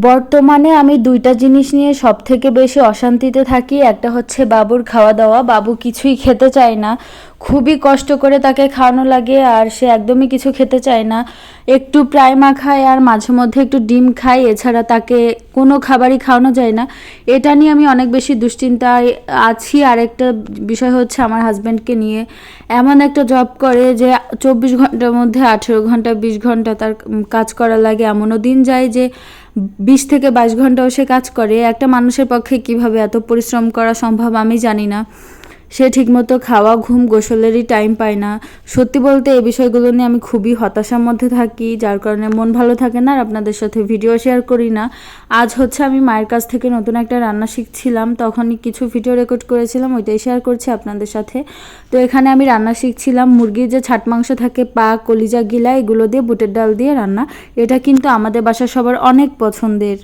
বর্তমানে আমি দুইটা জিনিস নিয়ে সবথেকে বেশি অশান্তিতে থাকি। একটা হচ্ছে বাবুর খাওয়া দাওয়া। বাবু কিছুই খেতে চায় না, খুবই কষ্ট করে তাকে খাওয়ানো লাগে আর সে একদমই কিছু খেতে চায় না। একটু প্রাইমা খায় আর মাঝে মধ্যে একটু ডিম খায়, এছাড়া তাকে কোনো খাবারই খাওয়ানো যায় না। এটা নিয়ে আমি অনেক বেশি দুশ্চিন্তায় আছি। আর একটা বিষয় হচ্ছে আমার হাজব্যান্ডকে নিয়ে। এমন একটা জব করে যে 24 ঘন্টার মধ্যে 18 ঘন্টা 20 ঘন্টা তার কাজ করা লাগে। এমনও দিন যায় যে 20 থেকে 22 ঘন্টাও সে কাজ করে। একটা মানুষের পক্ষে কিভাবে এত পরিশ্রম করা সম্ভব আমি জানি না। সে ঠিকমতো খাওয়া, ঘুম, গোসলেরই টাইম পায় না। সত্যি বলতে এই বিষয়গুলো নিয়ে আমি খুবই হতাশার মধ্যে থাকি, যার কারণে মন ভালো থাকে না আর আপনাদের সাথে ভিডিও শেয়ার করি না। আজ হচ্ছে আমি মায়ের কাছ থেকে নতুন একটা রান্না শিখছিলাম, তখনই কিছু ভিডিও রেকর্ড করেছিলাম, ওইটাই শেয়ার করছি আপনাদের সাথে। তো এখানে আমি রান্না শিখছিলাম মুরগির যে ছাট মাংস থাকে, পা, কলিজা, গিলা, এগুলো দিয়ে বুটের ডাল দিয়ে রান্না। এটা কিন্তু আমাদের বাসার সবার অনেক পছন্দের।